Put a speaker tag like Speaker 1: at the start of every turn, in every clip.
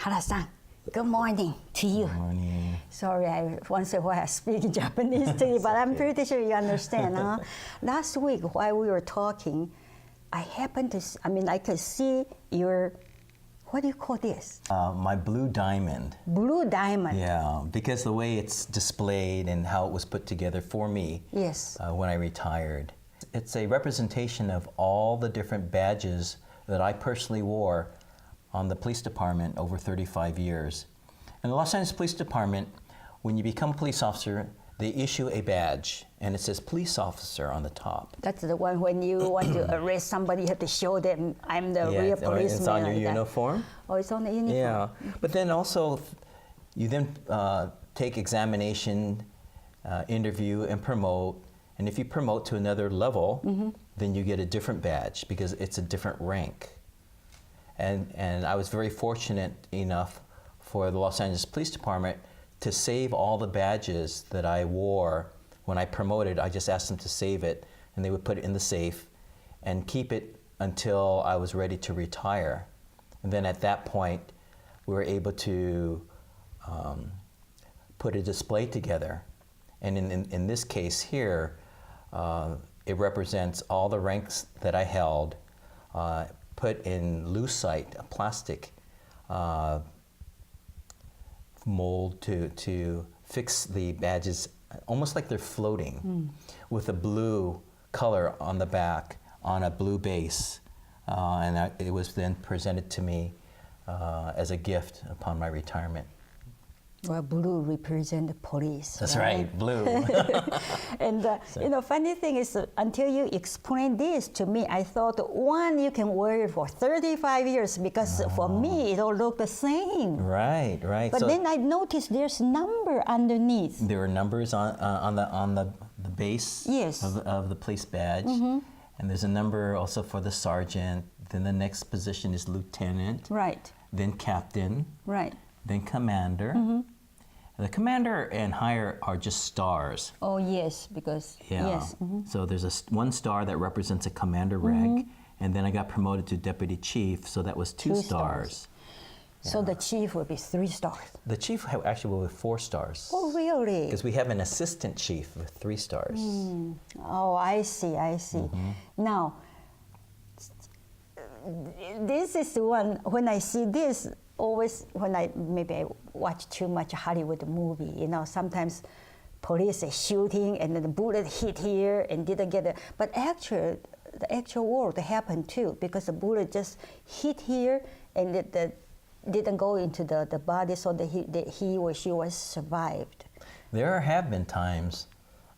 Speaker 1: Hara-san, good morning to you.
Speaker 2: Good morning.
Speaker 1: Sorry, I once in a while I speak Japanese to you, but I'm pretty sure you understand. Huh? Last week, while we were talking, I happened to, I could see your, what do you call this?
Speaker 2: My blue diamond.
Speaker 1: Blue diamond.
Speaker 2: Yeah, because the way it's displayed and how it was put together for me
Speaker 1: Yes.
Speaker 2: When I retired. It's a representation of all the different badges that I personally wore on the police department over 35 years. In the Los Angeles Police Department, when you become a police officer, they issue a badge, and it says police officer on the top.
Speaker 1: That's the one when you want to arrest somebody, you have to show them I'm the real policeman.
Speaker 2: It's on your
Speaker 1: like
Speaker 2: uniform.
Speaker 1: Oh, it's on the uniform.
Speaker 2: Yeah, but then also, you then take examination, interview, and promote. And if you promote to another level, then you get a different badge because it's a different rank. And I was very fortunate enough for the Los Angeles Police Department to save all the badges that I wore when I promoted. I just asked them to save it, and they would put it in the safe and keep it until I was ready to retire. And then at that point, we were able to put a display together. And in this case here, it represents all the ranks that I held, put in lucite, a plastic mold to fix the badges almost like they're floating with a blue color on the back on a blue base. And it was then presented to me as a gift upon my retirement.
Speaker 1: Well, blue represents the police.
Speaker 2: That's right, blue.
Speaker 1: And funny thing is, until you explained this to me, I thought, one, you can wear it for 35 years because for me, it all looked the same.
Speaker 2: Right, right.
Speaker 1: But
Speaker 2: so
Speaker 1: then I noticed there's number underneath.
Speaker 2: there are numbers on the base
Speaker 1: Yes.
Speaker 2: of the police badge. And there's a number also for the sergeant. Then the next position is lieutenant.
Speaker 1: Right,
Speaker 2: Then captain.
Speaker 1: right.
Speaker 2: Then commander. The commander and higher are just stars.
Speaker 1: Oh, yes, because,
Speaker 2: Yeah.
Speaker 1: yes.
Speaker 2: So there's one star that represents a commander rank, and then I got promoted to deputy chief, so that was two stars.
Speaker 1: So the chief will be 3 stars.
Speaker 2: The chief actually will be 4 stars.
Speaker 1: Oh, really?
Speaker 2: Because we have an assistant chief with 3 stars.
Speaker 1: Oh, I see, I see. Now, this is one, when I see this, always when I watch too much Hollywood movie, sometimes police is shooting and then the bullet hit here and didn't get it. But actually, the actual world happened too because the bullet just hit here and it didn't go into the body so that he or she was survived.
Speaker 2: There have been times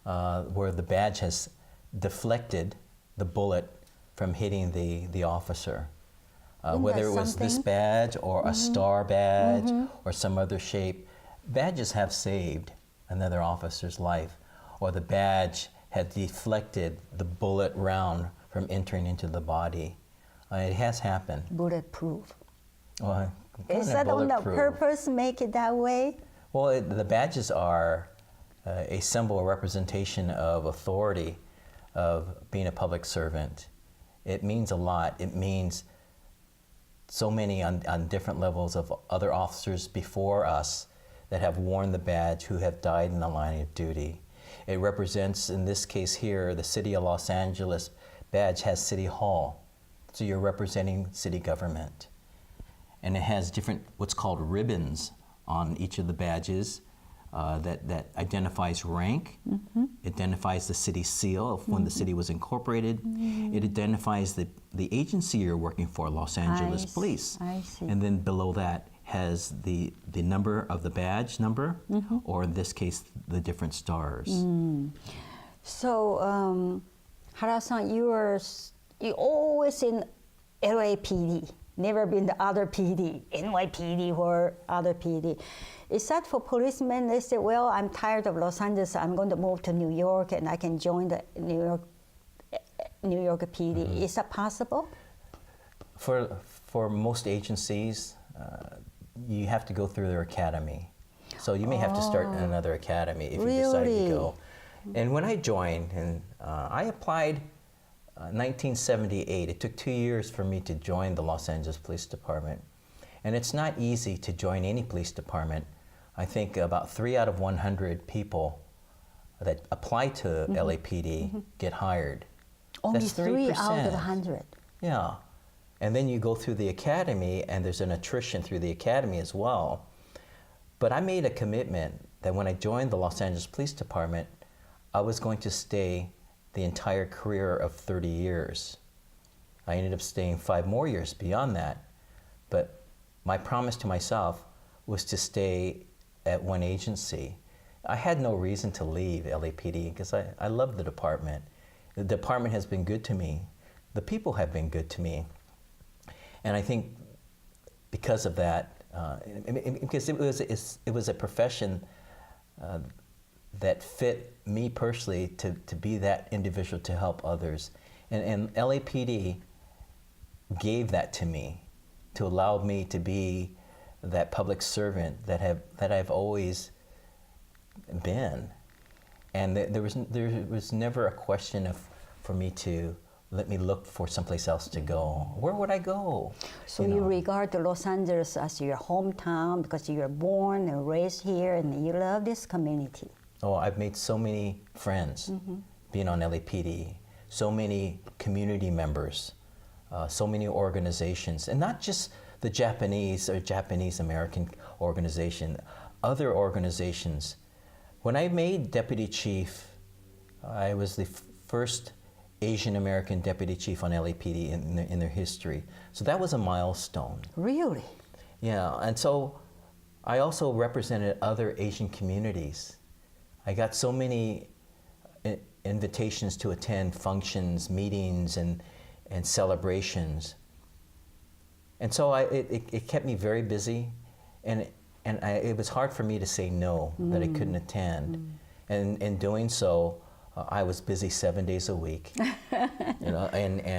Speaker 2: where the badge has deflected the bullet from hitting the officer. Whether it was this badge or a star badge or some other shape, badges have saved another officer's life, or the badge had deflected the bullet round from entering into the body. It has happened.
Speaker 1: Bulletproof.
Speaker 2: Well,
Speaker 1: Is that on the purpose, make it that way?
Speaker 2: Well, the badges are a symbol, a representation of authority, of being a public servant. It means a lot. It means so many on different levels of other officers before us that have worn the badge who have died in the line of duty. It represents, in this case here, the City of Los Angeles badge has City Hall. So you're representing city government. And it has different, what's called ribbons on each of the badges that identifies rank. It identifies the city seal of when the city was incorporated. It identifies the agency you're working for, Los Angeles Police.
Speaker 1: I see.
Speaker 2: And then below that has the number of the badge number, or in this case, the different stars.
Speaker 1: So, Hara-san, you always in LAPD, never been the other PD, NYPD or other PD. Is that for policemen? They say, well, I'm tired of Los Angeles, I'm going to move to New York and I can join the New York PD. Is that possible?
Speaker 2: For most agencies, you have to go through their academy. So you may have to start in another academy if you decide to go. And when I joined, and I applied 1978, it took 2 years for me to join the Los Angeles Police Department. And it's not easy to join any police department. I think about 3 out of 100 people that apply to LAPD get hired.
Speaker 1: Only
Speaker 2: That's
Speaker 1: 3
Speaker 2: 30%.
Speaker 1: out of 100.
Speaker 2: Yeah. And then you go through the academy, and there's an attrition through the academy as well. But I made a commitment that when I joined the Los Angeles Police Department, I was going to stay the entire career of 30 years. I ended up staying 5 more years beyond that. But my promise to myself was to stay at one agency. I had no reason to leave LAPD because I love the department. The department has been good to me. The people have been good to me. And I think because of that, because it was a profession that fit me personally to be that individual to help others. And LAPD gave that to me to allow me to be that public servant that I've always been. And there was never a question for me to let me look for someplace else to go. Where would I go?
Speaker 1: So you regard Los Angeles as your hometown because you were born and raised here and you love this community.
Speaker 2: Oh, I've made so many friends being on LAPD, so many community members, so many organizations, and not just the Japanese or Japanese American organization, other organizations. When I made deputy chief, I was the first Asian American deputy chief on LAPD in their history. So that was a milestone.
Speaker 1: Really?
Speaker 2: Yeah, and so I also represented other Asian communities. I got so many invitations to attend functions, meetings, and celebrations. And so it kept me very busy, and it was hard for me to say no, that I couldn't attend. And in doing so, I was busy 7 days a week, and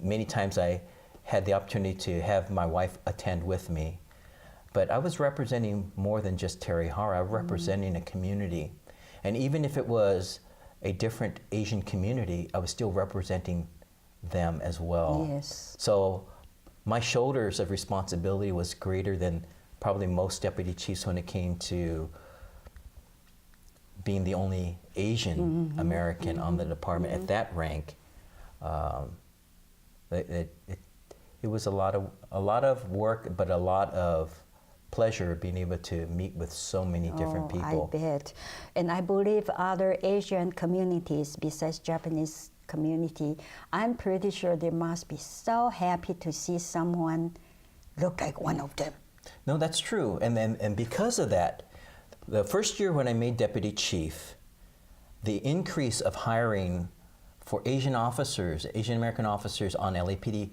Speaker 2: many times I had the opportunity to have my wife attend with me. But I was representing more than just Terry Hara. I was representing a community. And even if it was a different Asian community, I was still representing them as well.
Speaker 1: Yes.
Speaker 2: So my shoulders of responsibility was greater than probably most deputy chiefs when it came to being the only Asian American on the department at that rank. It was a lot of work, but a lot of pleasure being able to meet with so many different people.
Speaker 1: I bet. And I believe other Asian communities besides Japanese community, I'm pretty sure they must be so happy to see someone look like one of them.
Speaker 2: No, that's true. And because of that, the first year when I made deputy chief, the increase of hiring for Asian officers, Asian American officers on LAPD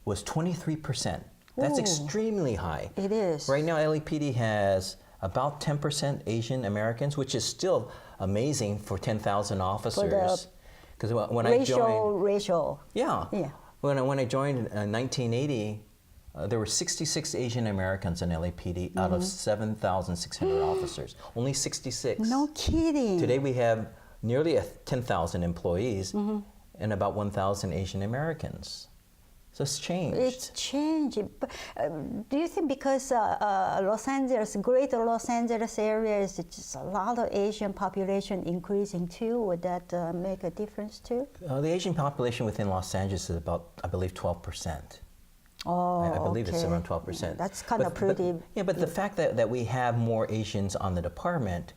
Speaker 2: was 23%. That's extremely high.
Speaker 1: It is.
Speaker 2: Right now, LAPD has about 10% Asian Americans, which is still amazing for 10,000 officers. Because when I joined,
Speaker 1: yeah.
Speaker 2: When I joined in 1980, there were 66 Asian Americans in LAPD out of 7,600 officers. Only 66.
Speaker 1: No kidding.
Speaker 2: Today we have nearly 10,000 employees and about 1,000 Asian Americans. So it's changed.
Speaker 1: It's changed. Do you think because Los Angeles, greater Los Angeles area is just a lot of Asian population increasing too? Would that make a difference too?
Speaker 2: The Asian population within Los Angeles is about, I believe, 12%.
Speaker 1: Oh,
Speaker 2: I believe it's around 12%.
Speaker 1: That's kind of pretty.
Speaker 2: But the fact that we have more Asians on the department,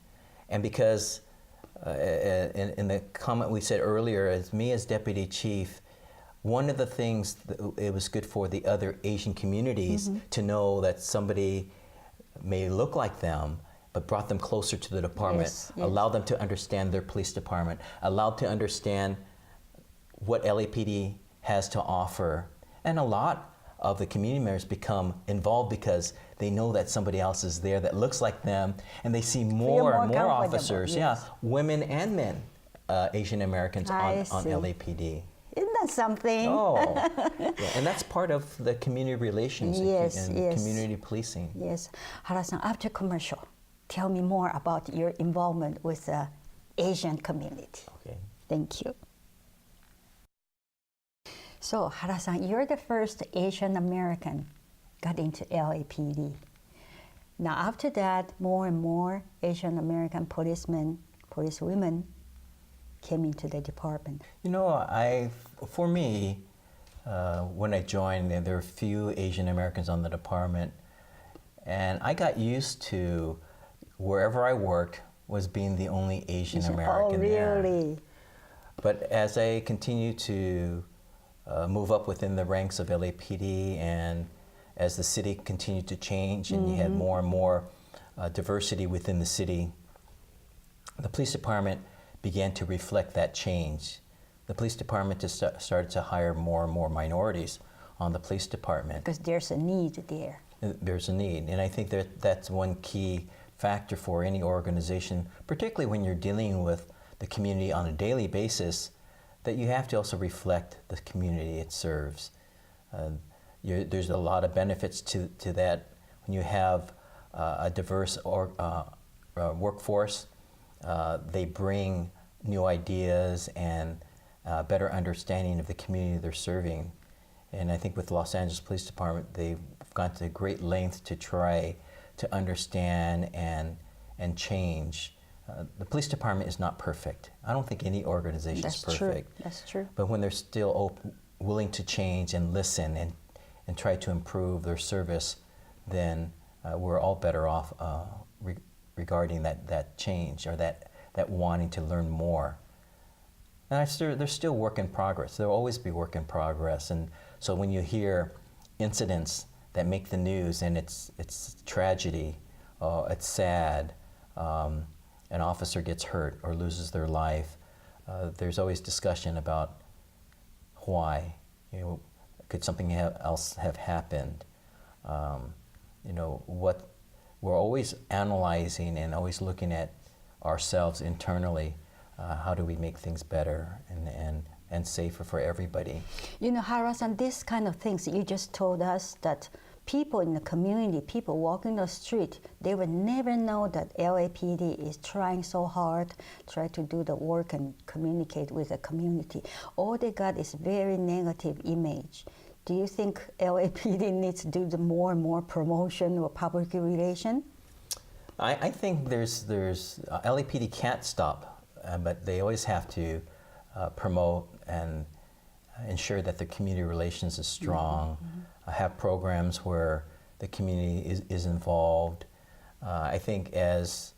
Speaker 2: and because in the comment we said earlier, as me as deputy chief, one of the things that it was good for the other Asian communities to know that somebody may look like them, but brought them closer to the department, allowed them to understand their police department, allowed to understand what LAPD has to offer. And a lot of the community members become involved because they know that somebody else is there that looks like them, and they see more and more officers, women and men, Asian Americans on LAPD.
Speaker 1: Isn't that something?
Speaker 2: Oh, yeah, and that's part of the community relations and community policing.
Speaker 1: Yes. Hara-san, after commercial, tell me more about your involvement with the Asian community.
Speaker 2: Okay.
Speaker 1: Thank you. So, Hara-san, you're the first Asian American got into LAPD. Now after that, more and more Asian American policemen, policewomen came into the department.
Speaker 2: You know, for me, when I joined, there were few Asian Americans on the department, and I got used to wherever I worked was being the only Asian American there.
Speaker 1: Oh, really?
Speaker 2: But as I continued to move up within the ranks of LAPD, and as the city continued to change and you had more and more diversity within the city, the police department began to reflect that change. The police department just started to hire more and more minorities on the police department.
Speaker 1: Because there's a need there.
Speaker 2: There's a need, and I think that's one key factor for any organization, particularly when you're dealing with the community on a daily basis, that you have to also reflect the community it serves. There's a lot of benefits to that when you have a diverse workforce. They bring new ideas and better understanding of the community they're serving. And I think with Los Angeles Police Department, they've gone to great lengths to try to understand and change. The police department is not perfect. I don't think any organization is perfect.
Speaker 1: True. That's true.
Speaker 2: But when they're still willing to change and listen and try to improve their service, then we're all better off regarding that change or that wanting to learn more. And there's still work in progress. There'll always be work in progress. And so when you hear incidents that make the news and it's tragedy, it's sad, an officer gets hurt or loses their life, there's always discussion about why. Could something else have happened? What we're always analyzing and always looking at ourselves internally. How do we make things better and safer for everybody?
Speaker 1: Hara-san, these kind of things you just told us, that people in the community, people walking the street, they would never know that LAPD is trying so hard, try to do the work and communicate with the community. All they got is very negative image. Do you think LAPD needs to do the more and more promotion or public relation?
Speaker 2: I think there's LAPD can't stop. But they always have to promote and ensure that the community relations is strong, have programs where the community is involved. I think as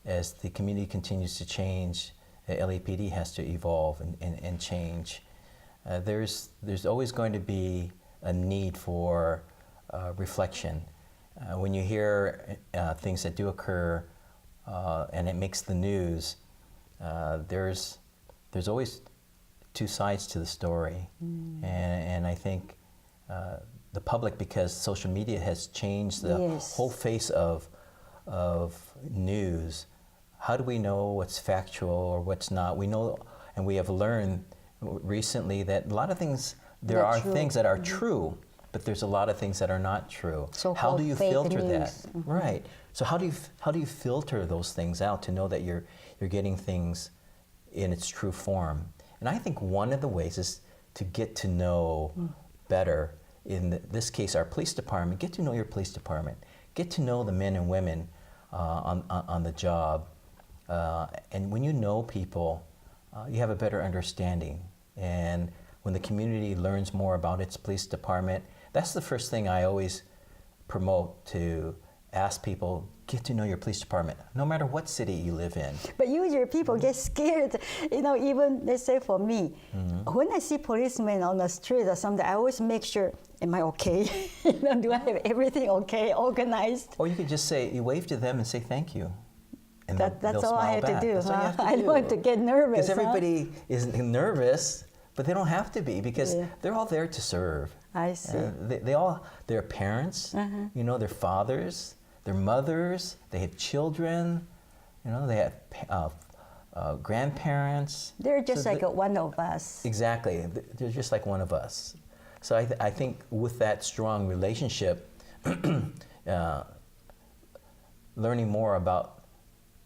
Speaker 2: the community continues to change, the LAPD has to evolve and change. There's always going to be a need for reflection. When you hear things that do occur and it makes the news, there's always two sides to the story, and I think the public, because social media has changed the whole face of news. How do we know what's factual or what's not? We know, and we have learned recently that a lot of things, there are things that are true, but there's a lot of things that are not true.
Speaker 1: So
Speaker 2: how do you filter
Speaker 1: news.
Speaker 2: that? Right. So how do you filter those things out to know that you're getting things in its true form? And I think one of the ways is to get to know better, in this case our police department. Get to know your police department. Get to know the men and women on the job. And when you know people, you have a better understanding. And when the community learns more about its police department, that's the first thing I always promote, to ask people, get to know your police department, no matter what city you live in.
Speaker 1: But usually people get scared, even, let's say for me, when I see policemen on the street or something, I always make sure, am I okay? Do I have everything okay, organized?
Speaker 2: Or you could just say, you wave to them and say thank you. And
Speaker 1: that's all I have to do.
Speaker 2: That's all you have to
Speaker 1: I don't want to get nervous.
Speaker 2: Because everybody is nervous, but they don't have to be, because they're all there to serve.
Speaker 1: I see.
Speaker 2: They're parents, they're fathers, they're mothers, they have children, they have grandparents.
Speaker 1: They're just like one of us.
Speaker 2: Exactly, they're just like one of us. So I think with that strong relationship, learning more about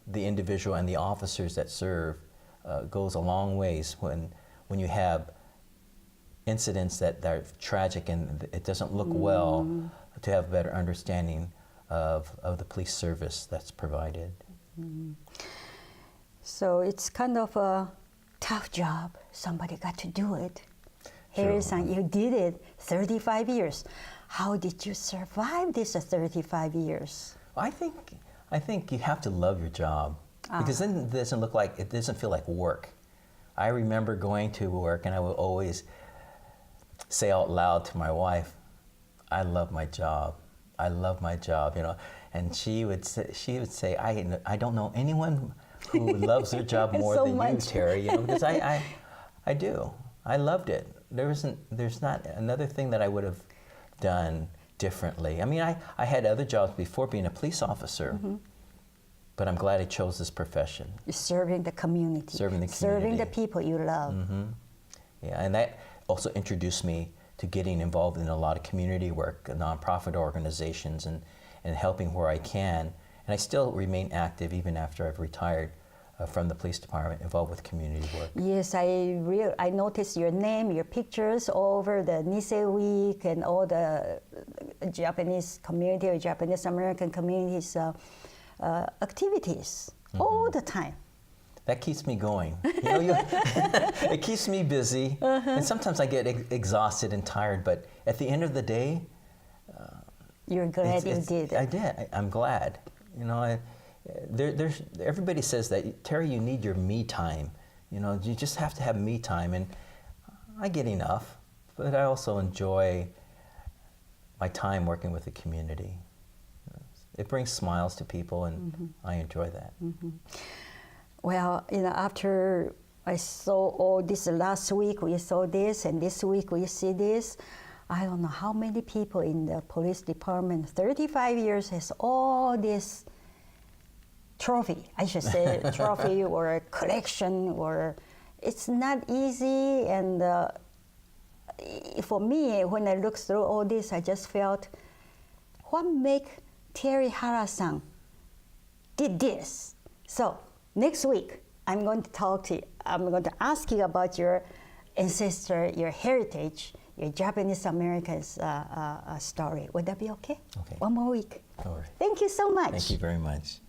Speaker 2: the individual and the officers that serve goes a long ways when you have incidents that are tragic and it doesn't look well. to have a better understanding of the police service that's provided.
Speaker 1: So it's kind of a tough job. Somebody got to do it. Harrison, you did it 35 years. How did you survive this 35 years?
Speaker 2: I think you have to love your job, because then it doesn't feel like work. I remember going to work, and I would always say out loud to my wife, "I love my job. I love my job," you know. And she would say, "I don't know anyone who loves their job more
Speaker 1: So
Speaker 2: than
Speaker 1: much.
Speaker 2: you, Terry," you know, because I do. I loved it. There's not another thing that I would have done differently. I mean, I had other jobs before being a police officer, but I'm glad I chose this profession.
Speaker 1: You're serving the community.
Speaker 2: Serving the
Speaker 1: Serving the
Speaker 2: community.
Speaker 1: people you love.
Speaker 2: Yeah, and that also introduced me to getting involved in a lot of community work, nonprofit organizations, and helping where I can. And I still remain active even after I've retired from the police department, involved with community work.
Speaker 1: Yes, I noticed your name, your pictures all over the Nisei Week and all the Japanese community or Japanese American communities activities all the time.
Speaker 2: That keeps me going. You know, it keeps me busy, and sometimes I get exhausted and tired. But at the end of the day,
Speaker 1: you're glad you did it.
Speaker 2: I did. I'm glad. You know, everybody says that, Terry, you need your me time. You know, you just have to have me time, and I get enough. But I also enjoy my time working with the community. It brings smiles to people, and I enjoy that.
Speaker 1: Well, you know, after I saw all this last week, we saw this, and this week we see this. I don't know how many people in the police department, 35 years, has all this trophy, I should say, trophy or a collection, or it's not easy. And for me, when I looked through all this, I just felt, what make Terry Hara-san did this? So next week, I'm going to talk to you. I'm going to ask you about your ancestor, your heritage, your Japanese Americans story. Would that be okay?
Speaker 2: Okay.
Speaker 1: One more week.
Speaker 2: All right.
Speaker 1: Thank you so much.
Speaker 2: Thank you very much.